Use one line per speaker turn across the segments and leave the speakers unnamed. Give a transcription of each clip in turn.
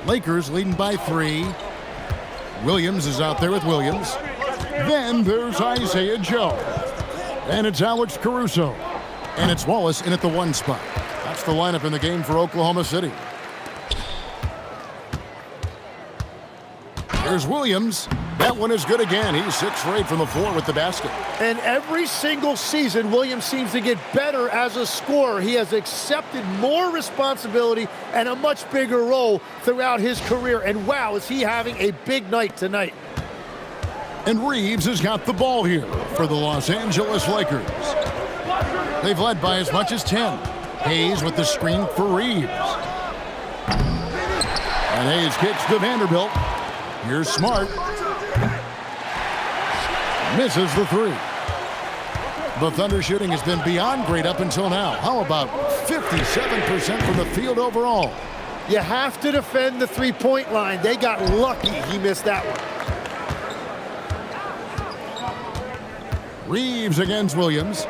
Lakers leading by 3. Williams is out there with Williams. Then there's Isaiah Joe. And it's Alex Caruso. And it's Wallace in at the 1 spot. That's the lineup in the game for Oklahoma City. Here's Williams. That one is good again. He's 6 for 8 from the floor with the basket.
And every single season, Williams seems to get better as a scorer. He has accepted more responsibility and a much bigger role throughout his career. And wow, is he having a big night tonight.
And Reeves has got the ball here for the Los Angeles Lakers. They've led by as much as 10. Hayes with the screen for Reeves. And Hayes kicks to Vanderbilt. Here's Smart. Misses the 3. The Thunder shooting has been beyond great up until now. How about 57% from the field overall?
You have to defend the three-point line. They got lucky he missed that one.
Reeves against Williams.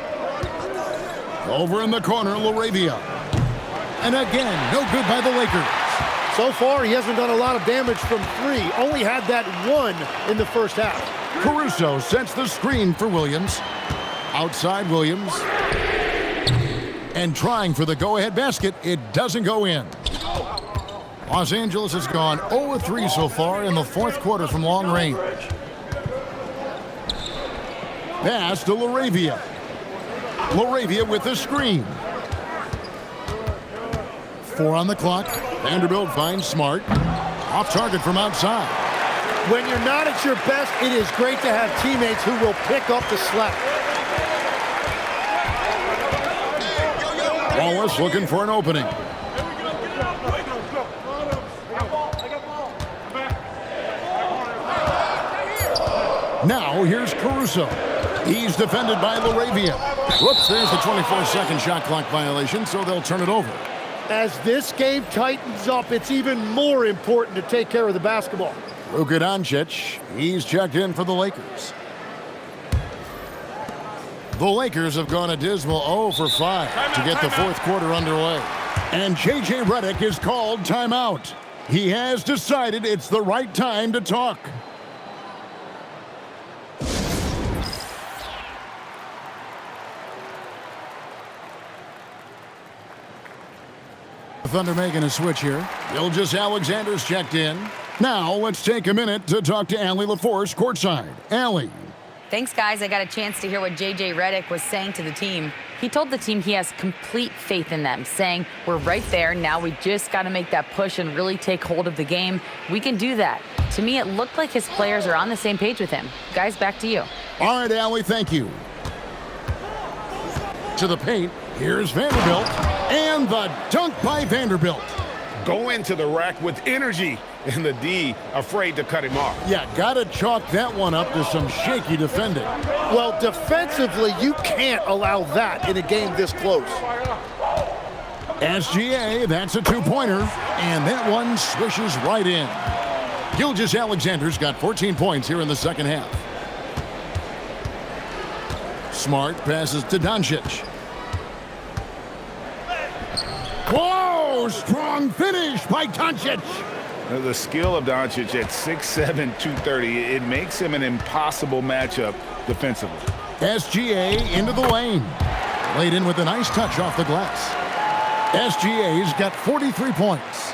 Over in the corner, LaRavia. And again, no good by the Lakers.
So far, he hasn't done a lot of damage from 3. Only had that 1 in the first half.
Caruso sets the screen for Williams. Outside Williams. And trying for the go-ahead basket. It doesn't go in. Los Angeles has gone 0-3 so far in the 4th quarter from long range. Pass to LaRavia. LaRavia with the screen. 4 on the clock. Vanderbilt finds Smart. Off target from outside.
When you're not at your best, it is great to have teammates who will pick up the slack.
Wallace looking for an opening. Now here's Caruso. He's defended by LaRavia. Whoops, there's the 24-second shot clock violation, so they'll turn it over.
As this game tightens up, it's even more important to take care of the basketball.
Luka Doncic, he's checked in for the Lakers. The Lakers have gone a dismal 0 for 5 to get the 4th quarter underway. And J.J. Redick is called timeout. He has decided it's the right time to talk. Thunder making a switch here. Gilgeous Alexander's checked in. Now let's take a minute to talk to Allie LaForce courtside. Allie.
Thanks, guys. I got a chance to hear what J.J. Redick was saying to the team. He told the team he has complete faith in them, saying, we're right there. Now we just got to make that push and really take hold of the game. We can do that. To me, it looked like his players are on the same page with him. Guys, back to you.
All right, Allie, thank you. To the paint, here's Vanderbilt. And the dunk by Vanderbilt.
Go into the rack with energy, and the D afraid to cut him off.
Yeah, gotta chalk that one up to some shaky defending.
Well, defensively, you can't allow that in a game this close.
SGA, that's a 2-pointer, and that one swishes right in. Gilgeous Alexander's got 14 points here in the second half. Smart passes to Doncic. Whoa, strong finish by Doncic.
The skill of Doncic at 6'7", 230, it makes him an impossible matchup defensively.
SGA into the lane. Laid in with a nice touch off the glass. SGA's got 43 points.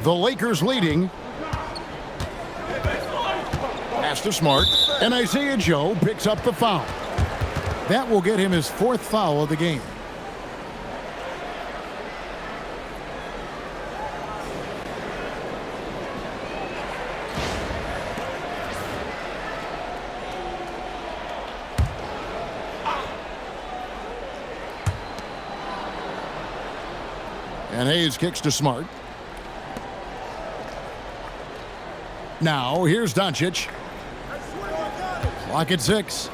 The Lakers leading. Pass to Smart, and Isaiah Joe picks up the foul. That will get him his 4th foul of the game. And Hayes kicks to Smart. Now here's Doncic. Clock at 6.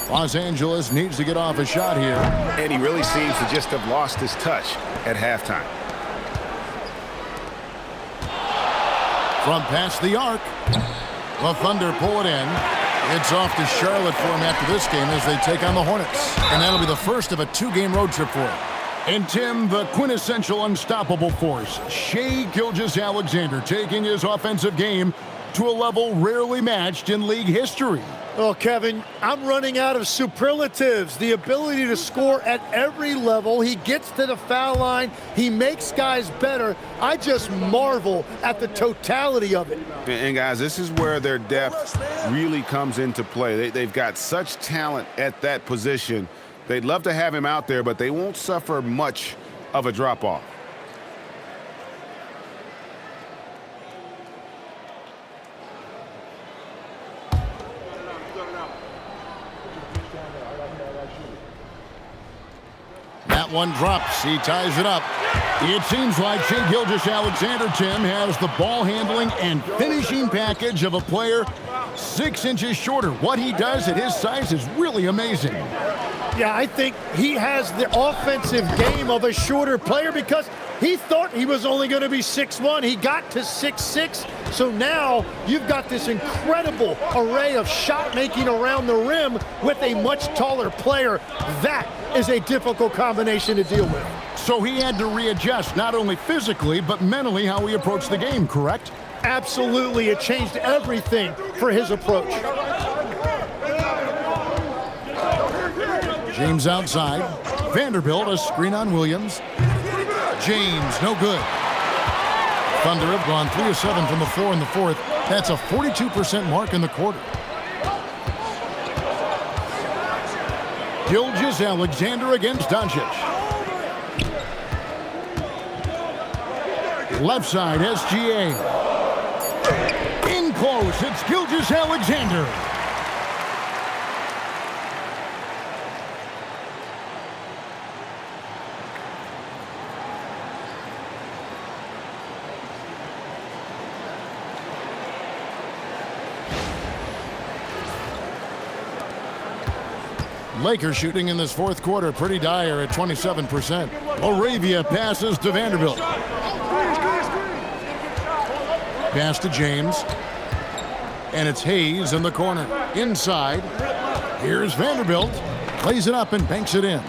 Los Angeles needs to get off a shot here.
And he really seems to just have lost his touch at halftime.
From past the arc, the Thunder pull it in. It's off to Charlotte for him after this game as they take on the Hornets. And that'll be the first of a 2-game road trip for him. And Tim, the quintessential unstoppable force, Shai Gilgeous-Alexander, taking his offensive game to a level rarely matched in league history.
Oh, Kevin, I'm running out of superlatives. The ability to score at every level. He gets to the foul line. He makes guys better. I just marvel at the totality of it.
And guys, this is where their depth really comes into play. They've got such talent at that position. They'd love to have him out there, but they won't suffer much of a drop-off.
That one drops. He ties it up. It seems like Shai Gilgeous-Alexander, Tim, has the ball handling and finishing package of a player 6 inches shorter. What he does at his size is really amazing.
Yeah, I think he has the offensive game of a shorter player because he thought he was only going to be 6'1". He got to 6'6". So now you've got this incredible array of shot making around the rim with a much taller player. That is a difficult combination to deal with.
So he had to readjust not only physically but mentally how he approached the game, correct?
Absolutely. It changed everything for his approach.
James outside. Vanderbilt, a screen on Williams. James, no good. Thunder have gone 3 of 7 from the floor in the fourth. That's a 42% mark in the quarter. Gilgeous-Alexander against Doncic. Left side, SGA. In close, it's Gilgeous-Alexander. Lakers shooting in this fourth quarter pretty dire at 27%. Laravia passes to Vanderbilt. Pass to James. And it's Hayes in the corner. Inside. Here's Vanderbilt. Plays it up and banks it in.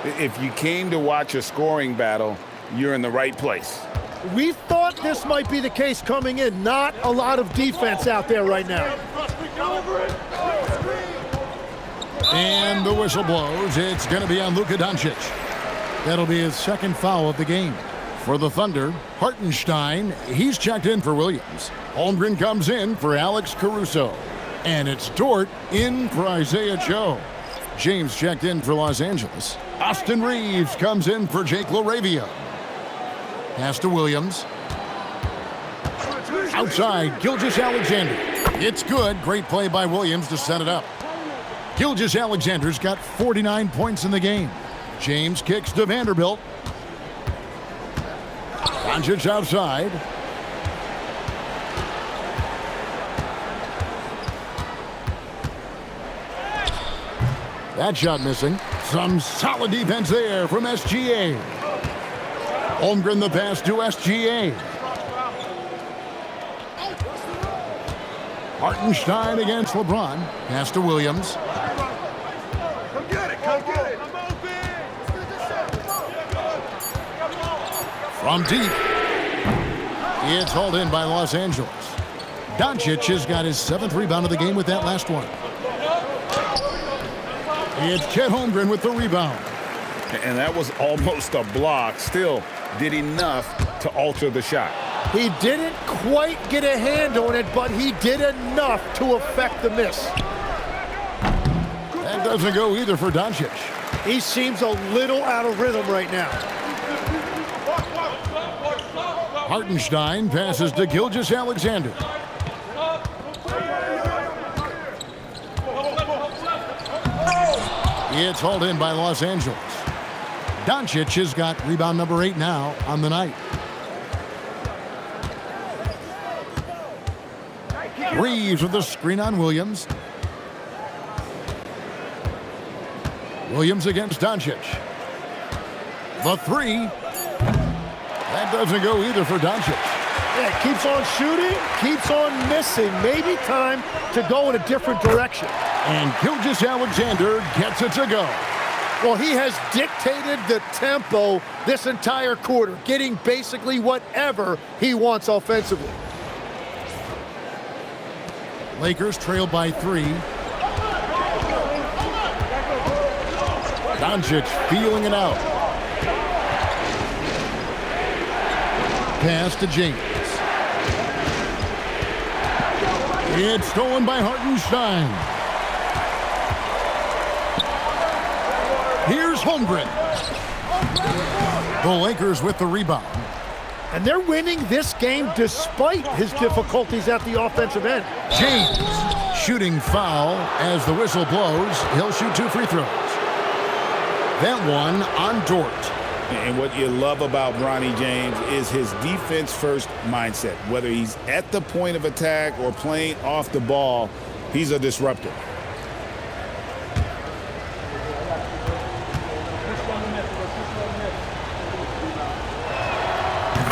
If you came to watch a scoring battle, you're in the right place.
We thought this might be the case coming in. Not a lot of defense out there right now.
And the whistle blows. It's going to be on Luka Doncic. That'll be his second foul of the game. For the Thunder, Hartenstein, he's checked in for Williams. Holmgren comes in for Alex Caruso. And it's Dort in for Isaiah Joe. James checked in for Los Angeles. Austin Reeves comes in for Jake Laravia. Pass to Williams. Outside, Gilgeous-Alexander. It's good. Great play by Williams to set it up. Gilgeous-Alexander's got 49 points in the game. James kicks to Vanderbilt. Doncic outside. That shot missing. Some solid defense there from SGA. Holmgren the pass to SGA. Hartenstein against LeBron. Pass to Williams. From deep. It's hauled in by Los Angeles. Doncic has got his 7th rebound of the game with that last one. It's Chet Holmgren with the rebound.
And that was almost a block. Still did enough to alter the shot.
He didn't quite get a hand on it, but he did enough to affect the miss.
That doesn't go either for Doncic.
He seems a little out of rhythm right now.
Hartenstein passes to Gilgeous-Alexander. It's hauled in by Los Angeles. Doncic has got rebound number 8 now on the night. Reeves with the screen on Williams. Williams against Doncic. The three. That doesn't go either for Doncic.
Yeah, keeps on shooting, keeps on missing. Maybe time to go in a different direction.
And Gilgeous-Alexander gets it to go.
Well, he has dictated the tempo this entire quarter, getting basically whatever he wants offensively.
Lakers trail by 3. Doncic feeling it out. Pass to James. It's stolen by Hartenstein. Here's Holmgren. The Lakers with the rebound.
And they're winning this game despite his difficulties at the offensive end.
James shooting foul as the whistle blows. He'll shoot 2 free throws. That one on Dort.
And what you love about Bronny James is his defense-first mindset. Whether he's at the point of attack or playing off the ball, he's a disruptor.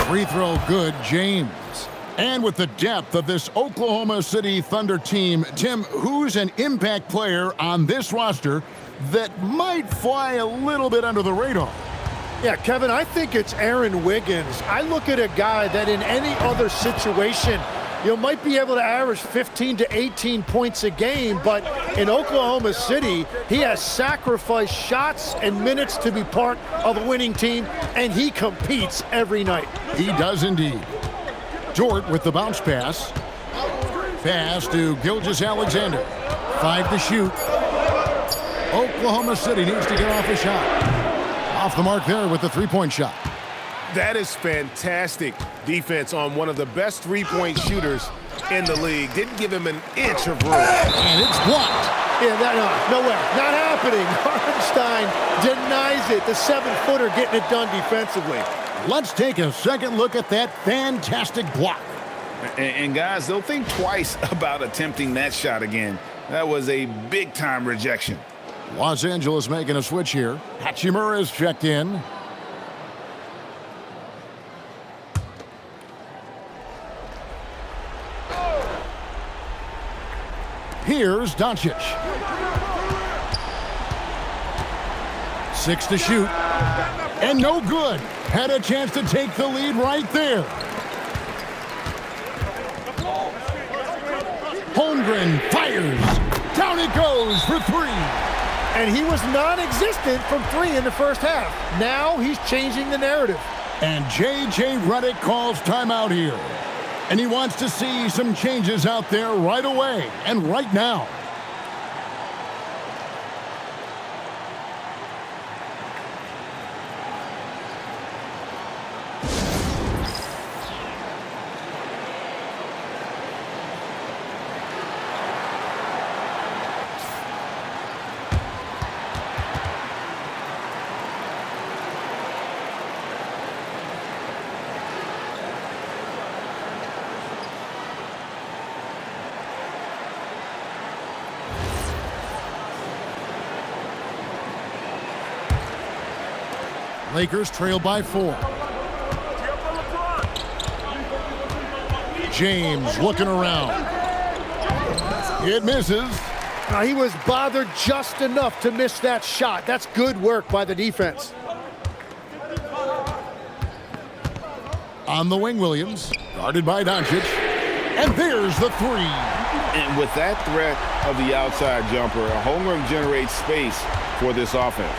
Free throw good, James. And with the depth of this Oklahoma City Thunder team, Tim, who's an impact player on this roster that might fly a little bit under the radar?
Yeah, Kevin, I think it's Aaron Wiggins. I look at a guy that in any other situation, might be able to average 15 to 18 points a game, but in Oklahoma City, he has sacrificed shots and minutes to be part of a winning team, and he competes every night.
He does indeed. Dort with the bounce pass. Pass to Gilgeous-Alexander. 5 to shoot. Oklahoma City needs to get off a shot. Off the mark there with the three-point shot.
That is fantastic defense on one of the best three-point shooters in the league. Didn't give him an inch of room.
And it's blocked.
Yeah, no way. Not happening. Hartenstein denies it. The 7-footer getting it done defensively.
Let's take a second look at that fantastic block.
And guys, they'll think twice about attempting that shot again. That was a big-time rejection.
Los Angeles making a switch here. Hachimura is checked in. Here's Doncic. 6 to shoot. And no good. Had a chance to take the lead right there. Holmgren fires. Down it goes for 3.
And he was non-existent from 3 in the first half. Now he's changing the narrative.
And J.J. Redick calls timeout here. And he wants to see some changes out there right away and right now. Lakers trail by 4. James looking around. It misses.
He was bothered just enough to miss that shot. That's good work by the defense.
On the wing, Williams. Guarded by Doncic. And there's the 3.
And with that threat of the outside jumper, Holmgren generates space for this offense.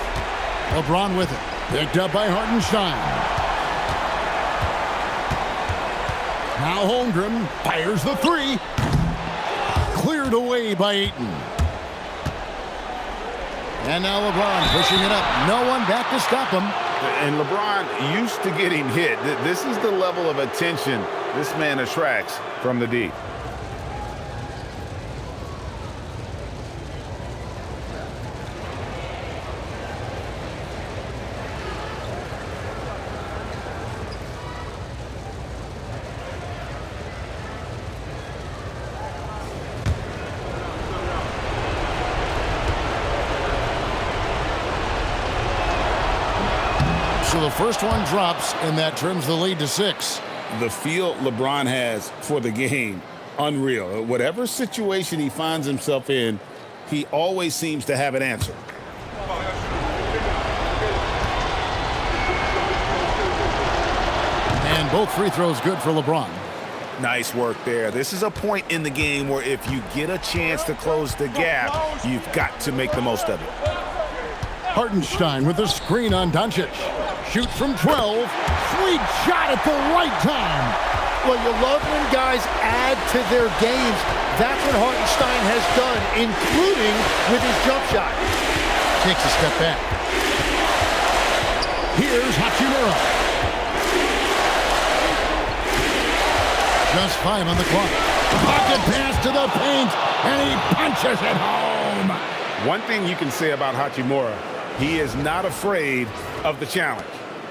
LeBron with it. Picked up by Hartenstein. Now Holmgren fires the 3. Cleared away by Ayton. And now LeBron pushing it up. No one back to stop him.
And LeBron used to getting hit. This is the level of attention this man attracts from the D.
So the first one drops, and that trims the lead to 6.
The feel LeBron has for the game, unreal. Whatever situation he finds himself in, he always seems to have an answer.
And both free throws good for LeBron.
Nice work there. This is a point in the game where if you get a chance to close the gap, you've got to make the most of it.
Hartenstein with the screen on Doncic. Shoot from 12. Sweet shot at the right time.
Well, you love when guys add to their games. That's what Hartenstein has done, including with his jump shot.
Takes a step back. Here's Hachimura. Just 5 on the clock. Pocket pass to the paint, and he punches it home.
One thing you can say about Hachimura, he is not afraid of the challenge.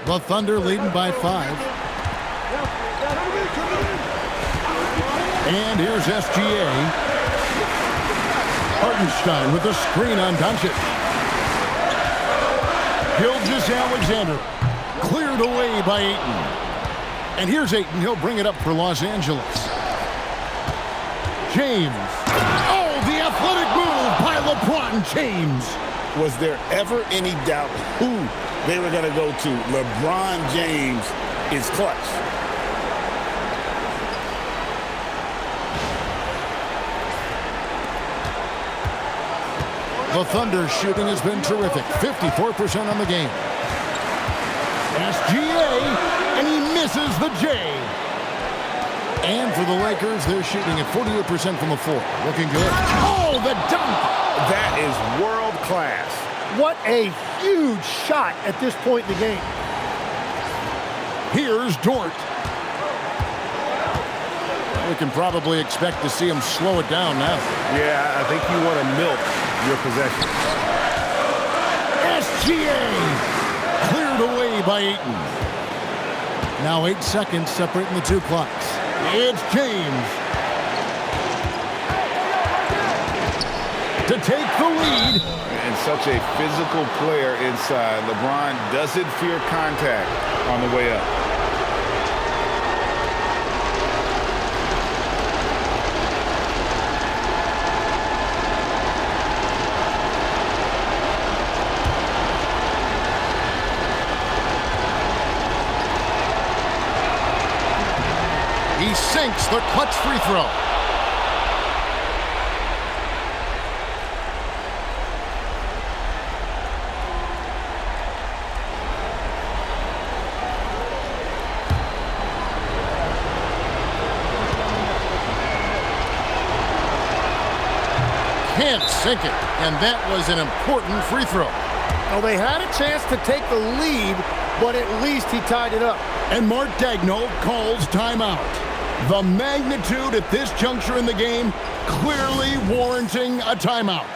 The Thunder leading by 5. And here's SGA. Hartenstein with the screen on Doncic. Gilgeous-Alexander cleared away by Ayton. And here's Ayton. He'll bring it up for Los Angeles. James. Oh, the athletic move by LeBron James.
Was there ever any doubt who they were going to go to? LeBron James is clutch.
The Thunder shooting has been terrific. 54% on the game. SGA. And he misses the J. And for the Lakers, they're shooting at 48% from the floor. Looking good. Oh, the dunk!
That is world class.
What a huge shot at this point in the game.
Here's Dort. We can probably expect to see him slow it down now.
Yeah, I think you want to milk your possession.
SGA! Cleared away by Ayton. Now 8 seconds separating the two clocks. It's James. To take the lead.
And such a physical player inside. LeBron doesn't fear contact on the way up.
He sinks the clutch free throw. Can't sink it, and that was an important free throw.
Well, they had a chance to take the lead, but at least he tied it up.
And Mark Daigneault calls timeout. The magnitude at this juncture in the game clearly warranting a timeout.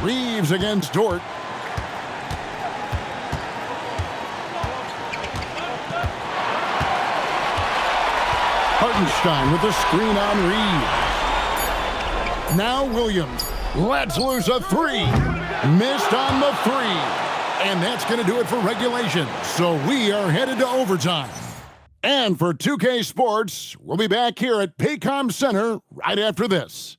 Reeves against Dort. Hartenstein with the screen on Reeves. Now Williams lets loose a 3. Missed on the 3. And that's going to do it for regulation. So we are headed to overtime. And for 2K Sports, we'll be back here at Paycom Center right after this.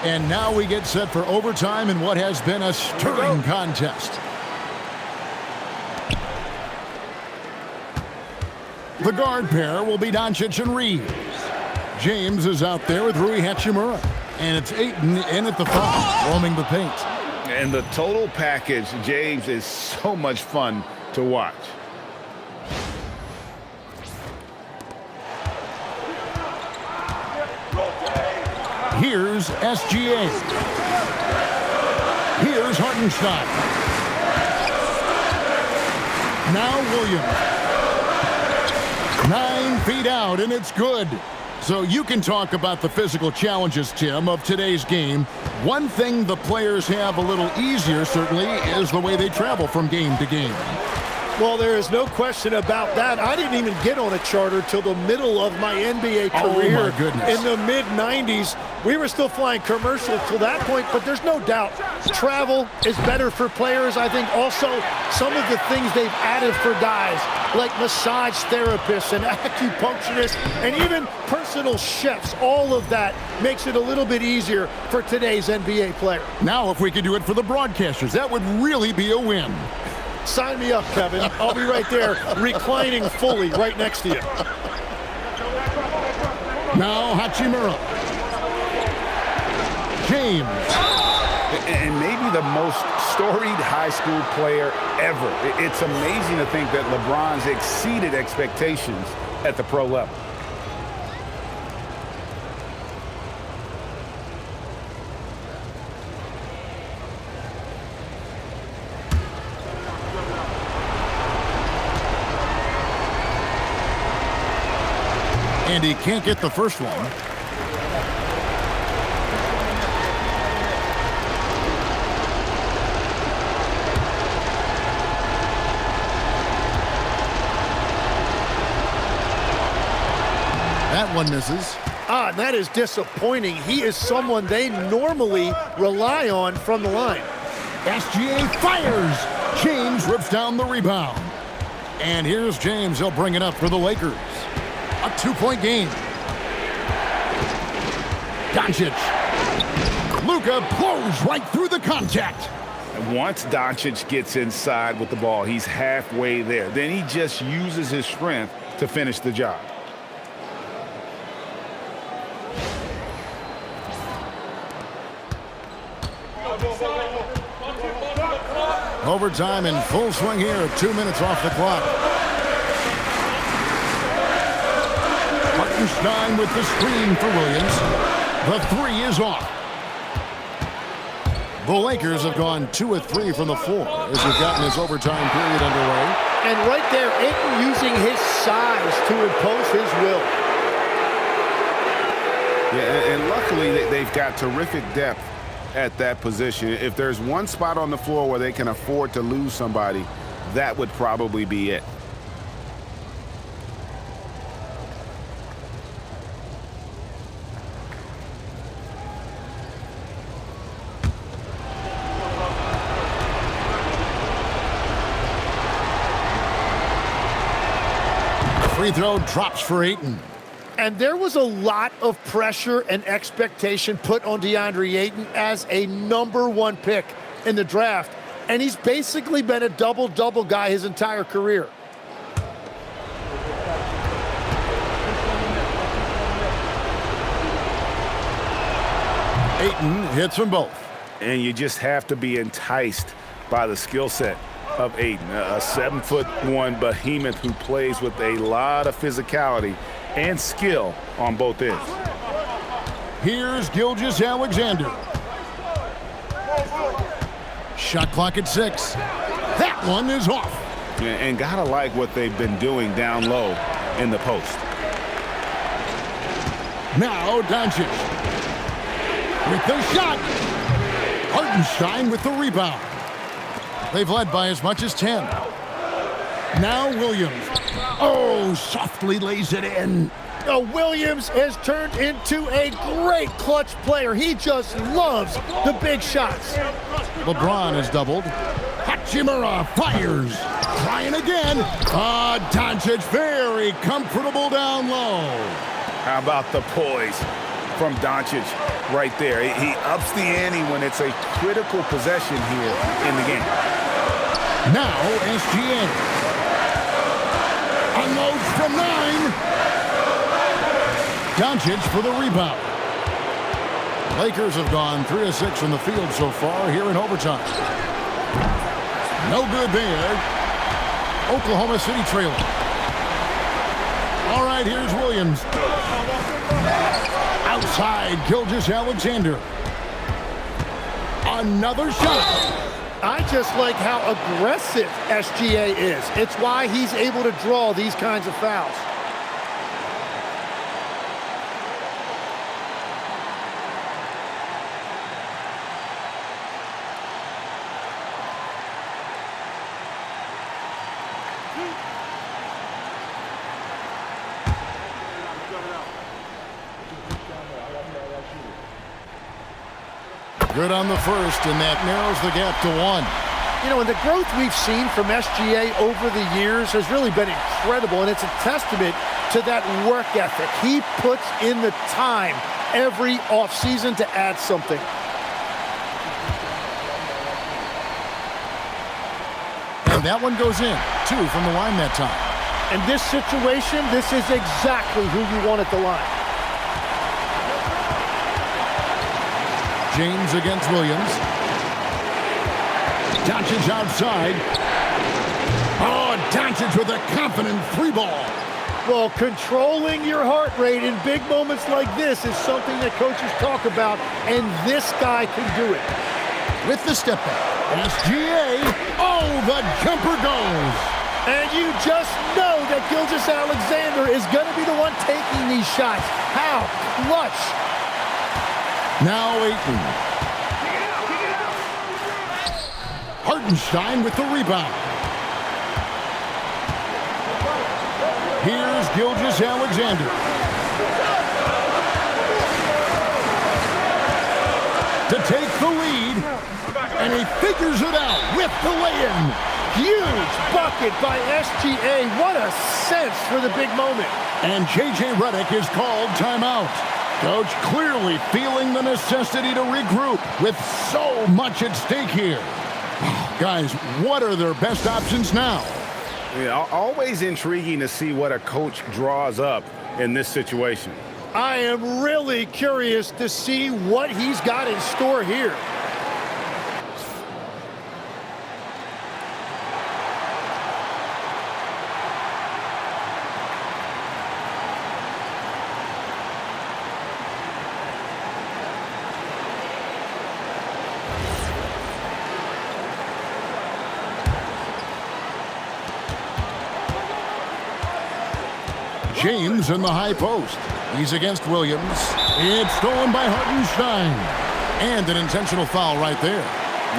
And now we get set for overtime in what has been a stirring contest. The guard pair will be Doncic and Reeves. James is out there with Rui Hachimura. And it's Ayton in at the 5, roaming the paint.
And the total package, James, is so much fun to watch.
Here's SGA. Here's Hartenstein. Now Williams. 9 feet out, and it's good. So you can talk about the physical challenges, Tim, of today's game. One thing the players have a little easier, certainly, is the way they travel from game to game.
Well, there is no question about that. I didn't even get on a charter till the middle of my NBA career.
Oh, my goodness.
In the mid-90s. We were still flying commercial till that point, but there's no doubt travel is better for players. I think also some of the things they've added for guys, like massage therapists and acupuncturists and even personal chefs, all of that makes it a little bit easier for today's NBA player.
Now, if we could do it for the broadcasters, that would really be a win.
Sign me up, Kevin. I'll be right there, reclining fully right next to you.
Now Hachimura. James.
And maybe the most storied high school player ever. It's amazing to think that LeBron's exceeded expectations at the pro level.
And he can't get the first one. That one misses.
That is disappointing. He is someone they normally rely on from the line.
SGA fires. James rips down the rebound. And here's James. He'll bring it up for the Lakers. A 2-point game. Doncic. Luka blows right through the contact.
And once Doncic gets inside with the ball, he's halfway there. Then he just uses his strength to finish the job.
Overtime in full swing here. 2 minutes off the clock. Hartenstein with the screen for Williams. The three is off. The Lakers have gone 2 of 3 from the floor as we've gotten this overtime period underway.
And right there, Ayton using his size to impose his will.
Yeah, and luckily they've got terrific depth at that position. If there's one spot on the floor where they can afford to lose somebody, that would probably be it.
Free throw drops for Ayton.
And there was a lot of pressure and expectation put on DeAndre Ayton as a #1 pick in the draft. And he's basically been a double-double guy his entire career.
Ayton hits them both.
And you just have to be enticed by the skill set of Ayton, a 7'1" behemoth who plays with a lot of physicality and skill on both ends.
Here's Gilgeous-Alexander. Shot clock at 6. That one is off.
And gotta like what they've been doing down low in the post.
Now Doncic with the shot. Hartenstein with the rebound. They've led by as much as 10. Now Williams. Oh, softly lays it in.
Now Williams has turned into a great clutch player. He just loves the big shots.
LeBron is doubled. Hachimura fires. Trying again. Doncic very comfortable down low.
How about the poise from Doncic right there? He ups the ante when it's a critical possession here in the game.
Now SGA. Unloads from 9. Doncic for the rebound. Lakers have gone 3 of 6 from the field so far here in overtime. No good there. Oklahoma City trailing. All right, here's Williams. Outside, Gilgeous-Alexander. Another shot.
I just like how aggressive SGA is. It's why he's able to draw these kinds of fouls.
Good on the first, and that narrows the gap to 1.
You know, and the growth we've seen from SGA over the years has really been incredible, and it's a testament to that work ethic. He puts in the time every offseason to add something.
And that one goes in. 2 from the line that time.
In this situation, this is exactly who you want at the line.
James against Williams. Doncic outside. Oh, Doncic with a confident 3-ball.
Well, controlling your heart rate in big moments like this is something that coaches talk about, and this guy can do it.
With the step back. SGA. Oh, the jumper goes.
And you just know that Gilgeous-Alexander is going to be the one taking these shots. How clutch.
Now Ayton. Hartenstein with the rebound. Here's Gilgeous-Alexander. To take the lead. And he figures it out with the lay-in.
Huge bucket by SGA. What a sense for the big moment.
And J.J. Redick is called timeout. Coach clearly feeling the necessity to regroup with so much at stake here. Guys, what are their best options now?
Yeah, always intriguing to see what a coach draws up in this situation.
I am really curious to see what he's got in store here.
James in the high post. He's against Williams. It's stolen by Hartenstein. And an intentional foul right there.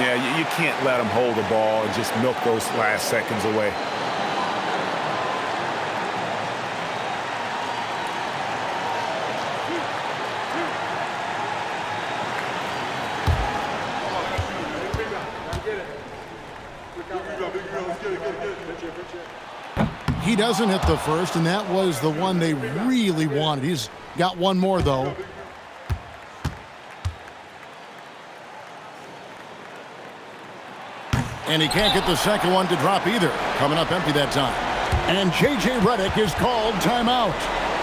Yeah, you can't let him hold the ball and just milk those last seconds away.
He doesn't hit the first, and that was the one they really wanted. He's got one more, though. And he can't get the second one to drop either. Coming up empty that time. And J.J. Redick is called timeout.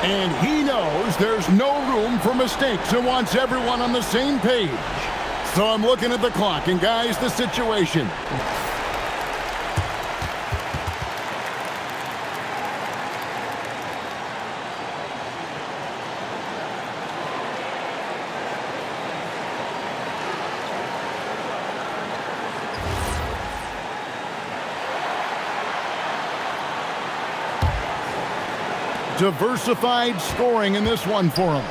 And he knows there's no room for mistakes and wants everyone on the same page. So I'm looking at the clock, and guys, the situation. Diversified scoring in this one for him.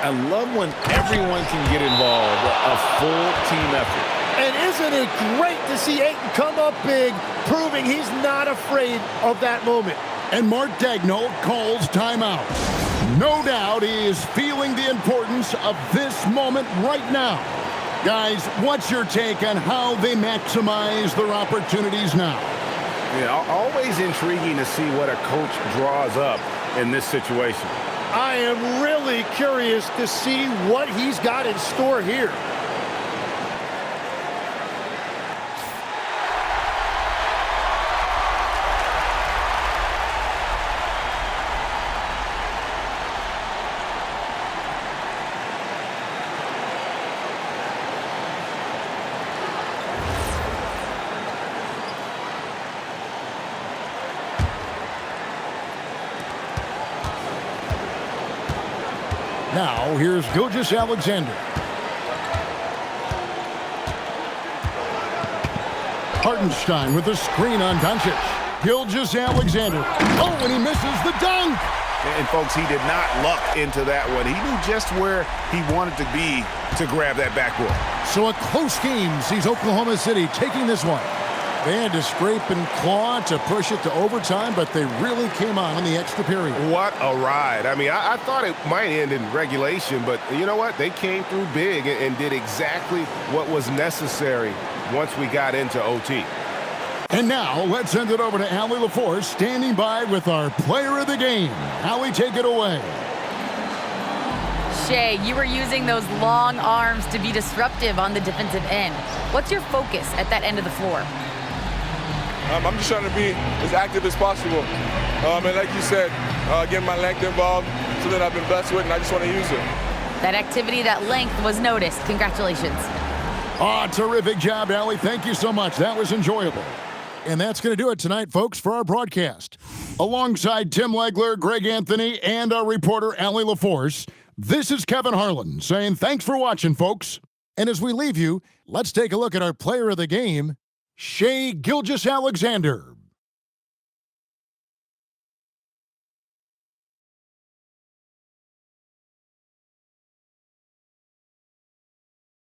I love when everyone can get involved, a full team effort.
And isn't it great to see Ayton come up big, proving he's not afraid of that moment.
And Mark Daigneault calls timeout. No doubt he is feeling the importance of this moment right now. Guys, what's your take on how they maximize their opportunities now?
Yeah, always intriguing to see what a coach draws up in this situation.
I am really curious to see what he's got in store here.
Now, here's Gilgeous Alexander. Hartenstein with the screen on Doncic. Gilgeous Alexander. Oh, and he misses the dunk.
And folks, he did not luck into that one. He knew just where he wanted to be to grab that backboard.
So a close game sees Oklahoma City taking this one. They had to scrape and claw to push it to overtime, but they really came on in the extra period.
What a ride. I mean, I thought it might end in regulation, but you know what? They came through big and did exactly what was necessary once we got into OT.
And now, let's send it over to Allie LaForce, standing by with our player of the game. Allie, take it away.
Shea, you were using those long arms to be disruptive on the defensive end. What's your focus at that end of the floor?
I'm just trying to be as active as possible. And like you said, getting my length involved, something I've been blessed with, and I just want to use it.
That activity, that length was noticed. Congratulations.
Oh, terrific job, Allie. Thank you so much. That was enjoyable. And that's going to do it tonight, folks, for our broadcast. Alongside Tim Legler, Greg Anthony, and our reporter, Allie LaForce, this is Kevin Harlan saying thanks for watching, folks. And as we leave you, let's take a look at our player of the game, Shai Gilgeous-Alexander.